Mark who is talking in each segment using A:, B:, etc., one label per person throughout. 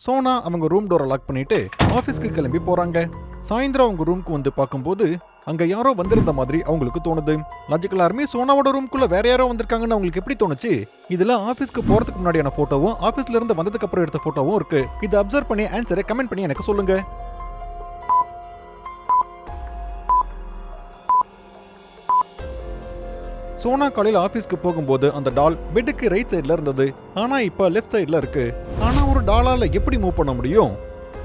A: சோனா அவங்க ரூம் டோரை லாக் பண்ணிட்டு ஆபீஸ்க்கு கிளம்பி போறாங்க. சாயந்தரம் அவங்க ரூமுக்கு வந்து பார்க்கும்போது அங்க யாரோ வந்திருந்த மாதிரி அவங்களுக்கு தோணுது. லாஜிக்கல் ஆர்மி சோனாவோட ரூம்குள்ள வேற யாரோ வந்திருக்காங்கன்னு அவங்களுக்கு எப்படி தோணுச்சு? இதுல ஆபீஸ்க்கு போறதுக்கு முன்னாடியான போட்டோவும் ஆபீஸ்ல இருந்து வந்ததுக்கு அப்புறம் எடுத்த போட்டோவும் இருக்கு. இதை அப்சர்வ் பண்ணி ஆன்சரை கமெண்ட் பண்ணி எனக்கு சொல்லுங்க. சோனா காலையில் ஆபீஸ்க்கு போகும்போது அந்த டால் பெட்டுக்கு ரைட் சைட்ல இருந்தது. ஆனா இப்ப லெஃப்ட் சைட்ல இருக்கு. ஆனா ஒரு டாலால எப்படி மூவ் பண்ண முடியும்?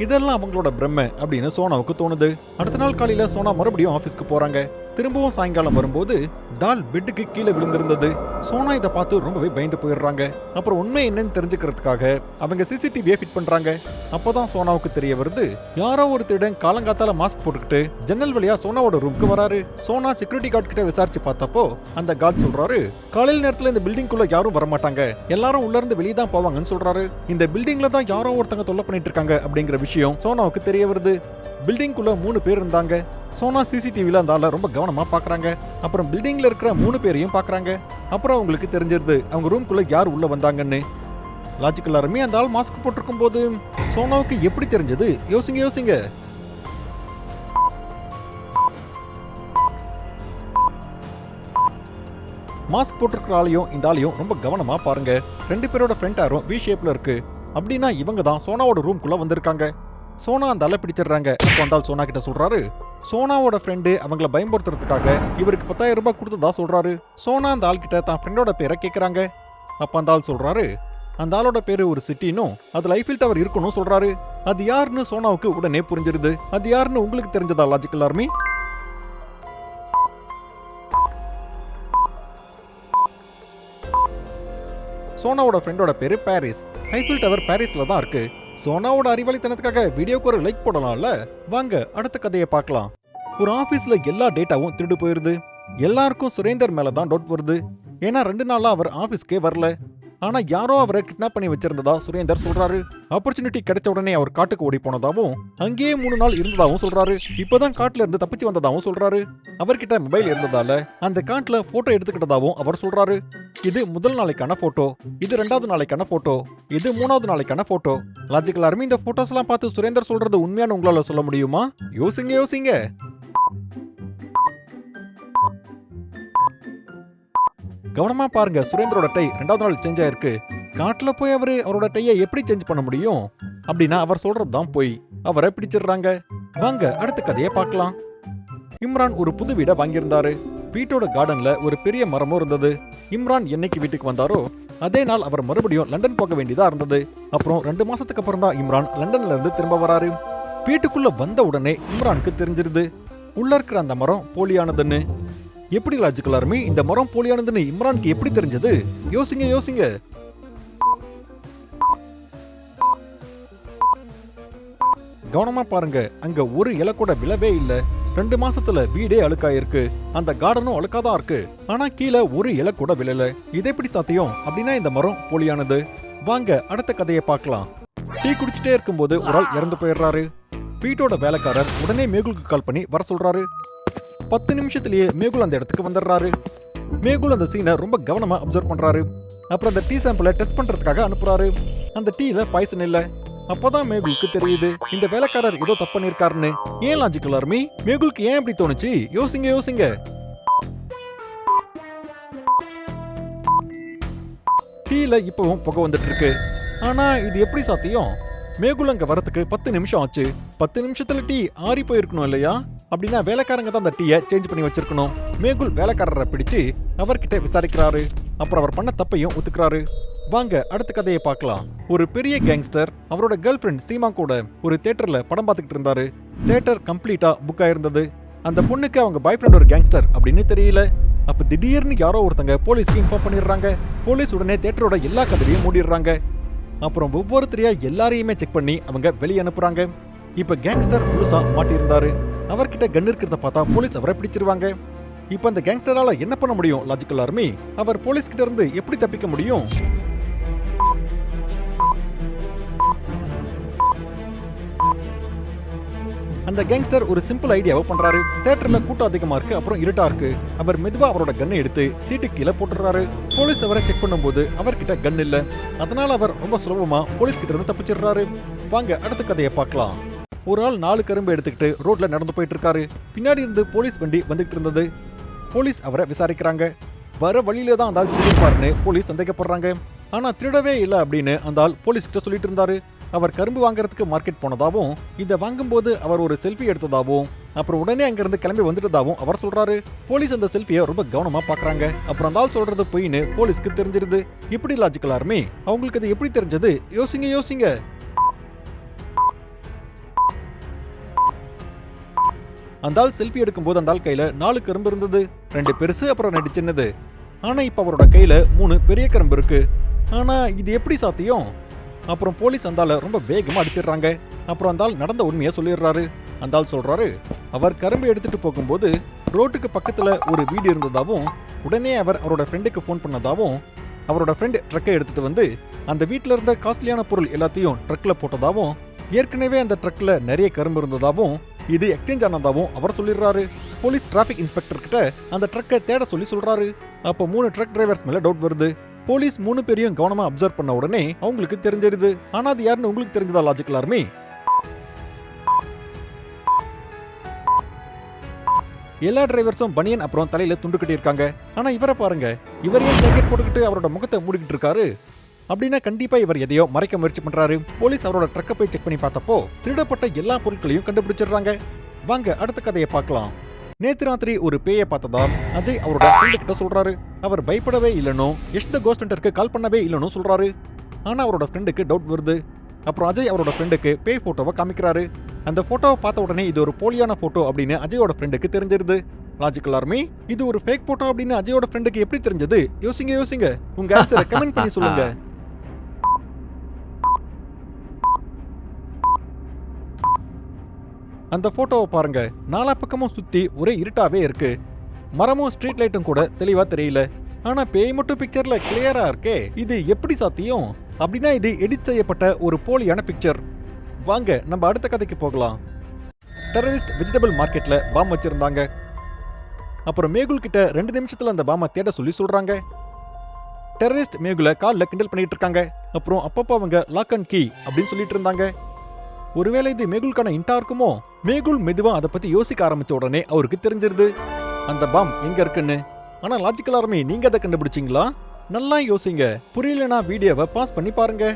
A: இதெல்லாம் அவங்களோட பிரம்மை அப்படின்னு சோனாவுக்கு தோணுது. அடுத்த நாள் காலையில சோனா மறுபடியும் ஆபீஸ்க்கு போறாங்க. திரும்பவும் சாயங்காலம் வரும்போது டால் பெட்டுக்கு கீழே விழுந்திருந்தது. சோனா இதை பார்த்து ரொம்பவே பயந்து போயிடுறாங்க. அப்புறம் உண்மை என்னன்னு தெரிஞ்சுக்கிறதுக்காக அவங்க சிசிடிவியை ஃபிட் பண்றாங்க. அப்பதான் சோனாவுக்கு தெரிய வருது, யாரோ ஒரு திருடன் காலங்காத்தால மாஸ்க் போட்டுக்கிட்டு ஜன்னல் வழியா சோனாவோட ரூமுக்கு வராரு. சோனா செக்யூரிட்டி கார்டு கிட்ட விசாரிச்சு பார்த்தப்போ அந்த கார்டு சொல்றாரு, காலையில் நேரத்துல இந்த பில்டிங்குள்ள யாரும் வரமாட்டாங்க, எல்லாரும் உள்ள இருந்து வெளியே தான் போவாங்கன்னு சொல்றாரு. இந்த பில்டிங்ல தான் யாரோ ஒருத்தங்க தொல்லை பண்ணிட்டு இருக்காங்க அப்படிங்கிற விஷயம் சோனாவுக்கு தெரிய வருது. பில்டிங்குள்ள 3 பேர் இருந்தாங்க. சோனா சிசிடிவில அந்த ஆளை ரொம்ப கவனமா பாக்குறாங்க. அப்புறம் பில்டிங்ல இருக்கிற 3 பேரையும் பாக்குறாங்க. அப்புறம் அவங்களுக்கு தெரிஞ்சிருது அவங்க ரூம்குள்ள யார் உள்ள வந்தாங்கன்னு. லாஜிக்கல் ஆர்மி அந்த ஆள் மாஸ்க் போட்டிருக்கும் போது சோனாவுக்கு எப்படி தெரிஞ்சது? யோசிங்க. மாஸ்க் போட்டிருக்கிற ஆளையும் இந்த ஆளையும் ரொம்ப கவனமா பாருங்க. 2 பேரோட ஃப்ரண்ட் ஆரும் வி ஷேப்ல இருக்கு. அப்படின்னா இவங்க தான் சோனாவோட ரூம்குள்ள வந்திருக்காங்க. சோனா அந்த ஆளை பிடிச்சிடுறாங்க. அப்போ அந்த ஆள் சோனா கிட்ட சொல்றாரு, சோனாவோட ஃப்ரெண்டு அவங்கள பயன்படுத்துறதுக்காக இவருக்கு 10,000 ரூபாய் கொடுத்ததா சொல்றாரு. சோனா அந்த ஆள் கிட்ட தான் ஃப்ரெண்டோட பேரை கேட்கறாங்க. அப்ப அந்த ஆள் சொல்றாரு, அந்த ஆளோட பேரு ஒரு சிட்டினும் அது ஐஃபில் டவர் இருக்கணும் சொல்றாரு. அது யாருன்னு சோனாவுக்கு உடனே புரிஞ்சிருது. அது யாருன்னு உங்களுக்கு தெரிஞ்சதா லாஜிக்கல் ஆர்மி? சோனாவோட ஃப்ரெண்டோட பேரு பாரிஸ். ஐஃபில் டவர் பாரிஸ்ல தான் இருக்கு. சோனாவோட அறிவாளித்தனத்துக்காக வீடியோக்கு ஒரு லைக் போடலாம்ல. வாங்க அடுத்த கதையை பார்க்கலாம். ஒரு ஆபீஸ்ல எல்லா டேட்டாவும் திருடு போயிருது. எல்லாருக்கும் சுரேந்தர் மேல தான் டவுட் வருது. ஏன்னா 2 நாளா அவர் ஆபீஸ்க்கே வரல. ஆனா யாரோ அவரை கிட்னாப் பண்ணி வச்சிருந்ததா சுரேந்தர் சொல்றாரு. ஆப்பர்ச்சுனிட்டி கிடைச்ச உடனே அவர் காட்டுக்கு ஓடி போனதாவும் அங்கேயே 3 நாள் இருந்ததாவும் சொல்றாரு. இப்பதான் காட்டுல இருந்து தப்பிச்சு வந்ததாவும் சொல்றாரு. அவர்கிட்ட மொபைல் இருந்ததால அந்த காட்டுல போட்டோ எடுத்துக்கிட்டதாவும் அவர் சொல்றாரு. இது முதல் நாளைக்கான போட்டோ, இது 2வது நாளைக்கான போட்டோ, இது 3வது நாளைக்கான போட்டோ. லாஜிக்கல் ஆர்மி இந்த போட்டோஸ் எல்லாம் பார்த்து சுரேந்தர் சொல்றது உண்மையான உங்களால சொல்ல முடியுமா? யோசிங்க. கவனமா பாருங்க, சுரேந்தரோட டை 2வது நாள் சேஞ்ச் ஆயிருக்கு. காட்டுல போய் அவரோட டையை எப்படி சேஞ்ச் பண்ண முடியும்? அப்படின்னா அவர் சொல்றதுதான் போய். அவரை பிடிச்சிடுறாங்க. வாங்க அடுத்த கதையை பார்க்கலாம். இம்ரான் ஒரு புது வீடை வாங்கியிருந்தாரு. வீட்டோட கார்டன்ல ஒரு பெரிய மரமும் இருந்தது. இம்ரான் என்னைக்கு வீட்டுக்கு வந்தாரோ அதே நாள் அவர் மறுபடியும் லண்டன் போக வேண்டியதா இருந்தது. அப்புறம் 2 மாசத்துக்கு அப்புறம் தான் இம்ரான் லண்டன்ல இருந்து திரும்ப வராரு. வீட்டுக்குள்ள வந்த உடனே இம்ரானுக்கு தெரிஞ்சிருது உள்ள இருக்கிற அந்த மரம் போலியானதுன்னு. எப்படி லாஜிக்கல் ஆர்மி இந்த மரம் போலியானதுன்னு இம்ரானுக்கு எப்படி தெரிஞ்சது? யோசிங்க. கவனமா பாருங்க, அங்க ஒரு இலை கூட விழவே இல்ல. 2 மாசத்துல வீடே அழுக்காயிருக்கு. அந்த கார்டனும் அழுக்காதான் இருக்கு. ஆனா கீழே ஒரு இலை கூட விழல. இது எப்படி சாத்தியம்? அப்படின்னா இந்த மரம் போலியானது. வாங்க அடுத்த கதையை பார்க்கலாம். டீ குடிச்சிட்டே இருக்கும்போது ஒரு ஆள் இறந்து போயிடுறாரு. வீட்டோட வேலைக்காரர் உடனே மேகுலுக்கு கால் பண்ணி வர சொல்றாரு. 10 நிமிஷத்திலேயே மேகுல் அந்த இடத்துக்கு வந்துடுறாரு. மேகுல் அந்த சீனை ரொம்ப கவனமா அப்சர்வ் பண்றாரு. அப்புறம் அந்த டீ சாம்பிளை டெஸ்ட் பண்றதுக்காக அனுப்புறாரு. அந்த டீல பாய்சன் இல்ல. அப்பதான் மேகுலுக்கு தெரியுது இந்த வேலைக்காரர் ஏதோ தப்பு பண்ணிருக்காருன்னு. ஏன் லாஜிக்கல் ஆர்மி? மேகுலுக்கு ஏன் இப்படி தோணுச்சு? யோசிங்க. டீல இப்பவும் புகை வந்துட்டு இருக்கு. ஆனா இது எப்படி சாத்தியம்? மேகுல் அங்க வரதுக்கு 10 நிமிஷம் ஆச்சு. 10 நிமிஷத்துல டீ ஆறி போயிருக்கணும் இல்லையா? அப்படின்னா வேலைக்காரங்க தான் அந்த டீயை சேஞ்ச் பண்ணி வச்சிருக்கணும். மேகுல் வேலைக்காரரை பிடிச்சு அவர்கிட்ட விசாரிக்கிறாரு. அப்புறம் அவர் பண்ண தப்பையும் ஒத்துக்கிறாரு. வாங்க அடுத்த கதையை பார்க்கலாம். ஒரு பெரிய கேங்ஸ்டர் அவரோட கேர்ள் ஃப்ரெண்ட் சீமா கூட ஒரு தியேட்டர்ல படம் பார்த்துக்கிட்டு இருந்தாரு. தியேட்டர் கம்ப்ளீட்டா புக் ஆயிருந்தது. அந்த பொண்ணுக்கு அவங்க பாய் ஃப்ரெண்ட் ஒரு கேங்ஸ்டர் அப்படின்னு தெரியல. அப்ப திடீர்னு யாரோ ஒருத்தங்க போலீஸ்க்கு இன்ஃபார்ம் பண்ணிடுறாங்க. போலீஸ் உடனே தியேட்டரோட எல்லா கதவையும் மூடிடுறாங்க. அப்புறம் ஒவ்வொருத்தரையா எல்லாரையுமே செக் பண்ணி அவங்க வெளியே அனுப்புறாங்க. இப்ப கேங்ஸ்டர் முழுசா மாட்டியிருந்தாரு. அவர்கிட்ட கன் இருக்கிறத பார்த்தா போலீஸ் அவரை பிடிச்சிருவாங்க. இப்ப அந்த கேங்ஸ்டரால என்ன பண்ண முடியும் லாஜிக்கல் ஆர்மி? அவர் போலீஸ் கிட்ட இருந்து எப்படி தப்பிக்க முடியும்? அந்த கேங்ஸ்டர் ஒரு சிம்பிள் ஐடியாவை பண்றாரு. தியேட்டர்ல கூட்டம் அதிகமா இருக்கு, அப்புறம் இருட்டா இருக்கு. அவர் மெதுவா அவரோட கன்னை எடுத்து சீட்டு கீழே போட்டுறாரு. போலீஸ் அவரை செக் பண்ணும்போது அவர்கிட்ட கன் இல்ல. அதனால அவர் ரொம்ப சுலபமா போலீஸ் கிட்ட இருந்து தப்பிச்சிடுறாரு. வாங்க அடுத்த கதையை பார்க்கலாம். ஒரு ஆள் 4 கரும்பு எடுத்துக்கிட்டு ரோட்ல நடந்து போயிட்டு இருக்காரு. பின்னாடி இருந்து போலீஸ் வண்டி வந்துகிட்டு இருந்தது. போலீஸ் அவரை விசாரிக்கிறாங்க. வர வழியில தான் அந்த ஆள் திருடிப்பாருன்னு போலீஸ் சந்தேகப்படுறாங்க. ஆனா திருடவே இல்லை அப்படின்னு அந்த ஆள் போலீஸ் கிட்ட சொல்லிட்டு இருந்தாரு. அவர் கரும்பு வாங்குறதுக்கு மார்க்கெட் போனதாவும், இதை வாங்கும்போது அவர் ஒரு செல்ஃபி எடுத்ததாவும், அப்புறம் உடனே அங்கிருந்து கிளம்பி வந்துட்டதாவும் அவர் சொல்றாரு. போலீஸ் அந்த செல்ஃபியை ரொம்ப கவனமா பாக்குறாங்க. அப்புறம் அந்த ஆள் சொல்றது பொய்ன்னு போலீஸ்க்கு தெரிஞ்சிருது. இப்படி லாஜிக்கல் ஆர்மி, அவங்களுக்கு அது எப்படி தெரிஞ்சது? யோசிங்க. அந்த ஆள் செல்ஃபி எடுக்கும்போது அந்த ஆள் கையில 4 கரும்பு இருந்தது. 2 பெருசு அப்புறம் 2 சின்னது. ஆனா இப்ப அவரோட கையில 3 பெரிய கரும்பு இருக்கு. ஆனா இது எப்படி சாத்தியம்? அப்புறம் போலீஸ் அந்த ஆளை ரொம்ப வேகமா அடிச்சிடுறாங்க. அப்புறம் அந்த ஆள் நடந்த உண்மையை சொல்லிடுறாரு. அந்த ஆள் சொல்றாரு, அவர் கரும்பு எடுத்துட்டு போகும்போது ரோட்டுக்கு பக்கத்துல ஒரு வீடு இருந்ததாவும், உடனே அவர் அவரோட ஃப்ரெண்டுக்கு ஃபோன் பண்ணதாவும், அவரோட ஃப்ரெண்ட் ட்ரக்கை எடுத்துட்டு வந்து அந்த வீட்டுல இருந்த காஸ்ட்லியான பொருள் எல்லாத்தையும் ட்ரக்ல போட்டதாவும், ஏற்கனவே அந்த ட்ரக்ல நிறைய கரும்பு இருந்ததாவும், இது எக்ஸ்சேஞ்ச் ஆனதாவும் அவர் சொல்லிடுறாரு. போலீஸ் டிராபிக் இன்ஸ்பெக்டர் கிட்ட அந்த ட்ரக்கை தேட சொல்றாரு. அப்போ 3 ட்ரக் டிரைவர்ஸ் மேல டவுட் வருது. போலீஸ் 3 பேரையும் கவனமா அப்சர்வ் பண்ண உடனே அவங்களுக்கு தெரிஞ்சிருது. ஆனா அது யாருன்னு உங்களுக்கு தெரிஞ்சதா லாஜிக்கல் ஆர்மி? எல்லா டிரைவர்ஸும் பனியன் அப்புறம் தலையில துண்டு கட்டி இருக்காங்க. ஆனா இவரை பாருங்க, இவர் ஏன் ஜாக்கெட் போட்டுக்கிட்டு அவரோட முகத்தை மூடிக்கிட்டு இருக்காரு? அப்படின்னா கண்டிப்பா இவர் எதையோ மறைக்க முயற்சி பண்றாரு. போலீஸ் அவரோட ட்ரக்கை போய் செக் பண்ணி பார்த்தப்போ திருடப்பட்ட எல்லா பொருட்களையும் கண்டுபிடிச்சிடுறாங்க. வாங்க அடுத்த கதையை பார்க்கலாம். நேத்து ராத்திரி ஒரு பேயை பார்த்ததா அஜய் அவரோட ஃப்ரெண்டு கிட்ட சொல்றாரு. அவர் பயப்படவே இல்லைன்னு, யஷ் த கோஸ்ட் ஹண்டருக்கு கால் பண்ணவே இல்லைன்னு சொல்றாரு. ஆனா அவரோட ஃப்ரெண்டுக்கு டவுட் வருது. அப்புறம் அஜய் அவரோட ஃப்ரெண்டுக்கு பேய் போட்டோவை காமிக்கிறாரு. அந்த போட்டோவை பார்த்த உடனே இது ஒரு போலியான போட்டோ அப்படின்னு அஜயோட ஃப்ரெண்டுக்கு தெரிஞ்சிருது. லாஜிக்கல் ஆர்மி, இது ஒரு ஃபேக் போட்டோ அப்படின்னு அஜயோட ஃப்ரெண்டுக்கு எப்படி தெரிஞ்சது? யோசிங்க. உங்க ஆன்சரை கமெண்ட் பண்ணி சொல்லுங்க. அந்த போட்டோவை பாருங்க, 4 பக்கமும் சுத்தி ஒரே இருட்டாவே இருக்கு. மரமும் ஸ்ட்ரீட் லைட்டும் கூட தெளிவா தெரியல. ஆனா பேய் மட்டும் பிக்சர்ல கிளியரா இருக்கே. இது எப்படி சாத்தியம்? அப்படின்னா இது எடிட் செய்யப்பட்ட ஒரு போலியான பிக்சர். வாங்க நம்ம அடுத்த கதைக்கு போகலாம். டெரரிஸ்ட் வெஜிடபிள் மார்க்கெட்ல பாம் வச்சிருந்தாங்க. அப்புறம் மேகுல் கிட்ட 2 நிமிஷத்துல அந்த பாமை தேட சொல்றாங்க. டெரரிஸ்ட் மேகுல கால்ல கிண்டல் பண்ணிட்டு இருக்காங்க. அப்புறம் அப்பப்போ அவங்க லாக் அண்ட் கீ அப்படின்னு சொல்லிட்டு இருந்தாங்க. ஒருவேளை இது மேகுல்கான இன்டா இருக்குமோ? மேகுல் மெதுவா அதை பத்தி யோசிக்க ஆரம்பிச்ச உடனே அவருக்கு தெரிஞ்சிருது அந்த பாம் எங்க இருக்குன்னு. ஆனா லாஜிக்கல் ஆர்மி, நீங்க அதை கண்டுபிடிச்சீங்களா? நல்லா யோசிங்க. புரியலனா வீடியோவை பாஸ் பண்ணி பாருங்க.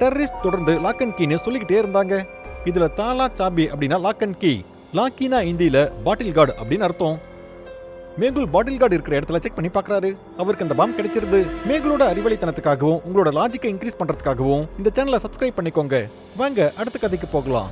A: டெரரிஸ்ட் தொடர்ந்து லாக் அண்ட் கீன்னு சொல்லிக்கிட்டே இருந்தாங்க. இதுல தாலா சாபி அப்படின்னா லாக் அண்ட் கீ, லாக்கினா இந்தியில பாட்டில் கார்டு அப்படின்னு அர்த்தம். மேகுல் பாட்டில் கார்டு இருக்கிற இடத்துல செக் பண்ணி பார்க்கறாரு. அவருக்கு அந்த பாம் கிடைச்சிருது. மேகுலோட அறிவாளித்தனத்துக்காகவும் உங்களோட லாஜிக்கை இன்க்ரீஸ் பண்றதுக்காகவும் இந்த சேனலை சப்ஸ்கிரைப் பண்ணிக்கோங்க. வாங்க அடுத்த கதைக்கு போகலாம்.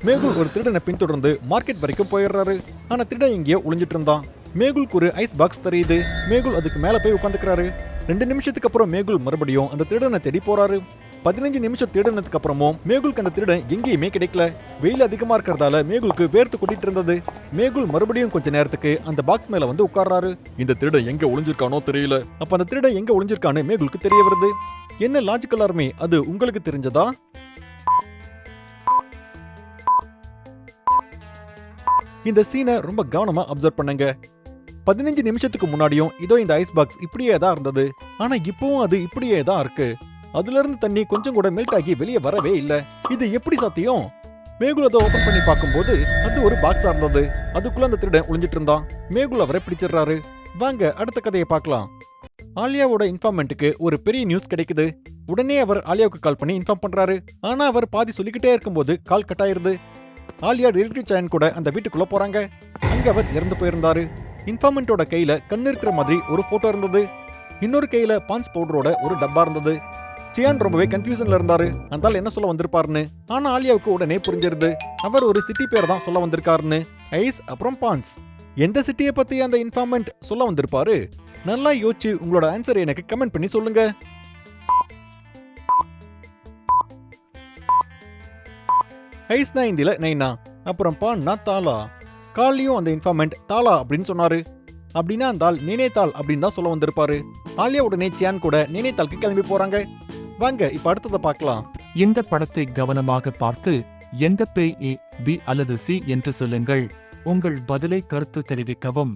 A: மேகுல் ஒரு திருடனை பின்தொடர்ந்து மார்க்கெட் வரைக்கும் போயிடுறாரு. ஆனா திருடன் எங்கேயோ ஒளிஞ்சிட்டு இருந்தான். மேகுலுக்கு ஒரு ஐஸ் பாக்ஸ் தெரியுது. மேகுல் அதுக்கு மேல போய் உட்காந்துக்கிறாரு. 2 நிமிஷத்துக்கு அப்புறம் மேகுல் மறுபடியும் அந்த திருடனை தேடி போறாரு. 15 நிமிஷம் தேடினதுக்கு அப்புறமும் மேகுலுக்கு அந்த திருடன் எங்கேயுமே கிடைக்கல. வெயில் அதிகமா இருக்கிறதால மேகுலுக்கு வேர்த்து கொட்டிட்டு இருந்தது. மேகுல் மறுபடியும் கொஞ்ச நேரத்துக்கு அந்த பாக்ஸ் மேல வந்து உட்கார்றாரு. இந்த திருடன் எங்க ஒளிஞ்சிருக்கானோ தெரியல. அப்ப அந்த திருடன் எங்க ஒளிஞ்சிருக்கான்னு மேகுலுக்கு தெரிய வருது. என்ன லாஜிக்கல் ஆர்மி, அது உங்களுக்கு தெரிஞ்சதா? இந்த சீனை ரொம்ப கவனமா அப்சர்வ் பண்ணுங்க. 15 நிமிஷத்துக்கு முன்னாடியும் இதோ இந்த ஐஸ் பாக்ஸ் இப்படியே தான் இருந்தது. ஆனா இப்பவும் அது இப்படியே தான் இருக்கு. அதுல இருந்து தண்ணி கொஞ்சம் கூட மெல்ட் ஆகி வெளியே வரவே இல்ல. இது எப்படி சாத்தியம்? மேகுல் அதை ஓபன் பண்ணி பார்க்கும்போது அது ஒரு பாக்ஸா இருந்தது. அதுக்குள்ள அந்த திருடன் ஒளிஞ்சிட்டு இருந்தான். மேகுல் அவரை பிடிச்சிடுறாரு. வாங்க அடுத்த கதையை பார்க்கலாம். ஆலியாவோட இன்ஃபார்மெண்ட்டுக்கு ஒரு பெரிய நியூஸ் கிடைக்குது. உடனே அவர் ஆலியாவுக்கு கால் பண்ணி இன்ஃபார்ம் பண்றாரு. ஆனா அவர் பாதி சொல்லிக்கிட்டே இருக்கும்போது கால் கட் ஆயிருது. ஆலியா டிடெக்டிவ் சேன் கூட அந்த வீட்டுக்குள்ள போறாங்க. அங்க அவர் இறந்து போயிருந்தாரு. இன்ஃபார்மெண்டோட கையில கண்ணு இருக்கிற மாதிரி ஒரு போட்டோ இருந்தது. இன்னொரு கையில பான்ஸ் பவுடரோட ஒரு டப்பா இருந்தது. சியான் ரொம்பவே கன்ஃபியூஷன்ல இருந்தாரு. அந்த ஆள் என்ன சொல்ல வந்திருப்பாருன்னு. ஆனா ஆலியாவுக்கு உடனே புரிஞ்சிருது அவர் ஒரு சிட்டி பேர் தான் சொல்ல வந்திருக்காருன்னு. ஐஸ் அப்புறம் பான்ஸ். எந்த சிட்டியை பத்தி அந்த இன்ஃபார்மெண்ட் சொல்ல வந்திருப்பாரு? நல்லா யோசிச்சு உங்களோட ஆன்சரை எனக்கு கமெண்ட் பண்ணி சொல்லுங்க. ஐஸ்னா இந்தியில நைனா, அப்புறம் பான்னா தாலா. கால்லியும் அந்த இன்ஃபார்மெண்ட் தாலா அப்படின்னு சொன்னாரு. அப்படின்னா அந்த ஆள் நினைத்தாள் அப்படின்னு தான் சொல்ல வந்திருப்பாரு. ஆலியா உடனே சியான் கூட நினைத்தாளுக்கு கிளம்பி போறாங்க. வாங்க இப்ப அடுத்ததை பார்க்கலாம்.
B: இந்த படத்தை கவனமாக பார்த்து எந்த பேய் A, B அல்லது C என்று சொல்லுங்கள். உங்கள் பதிலை கருத்து தெரிவிக்கவும்.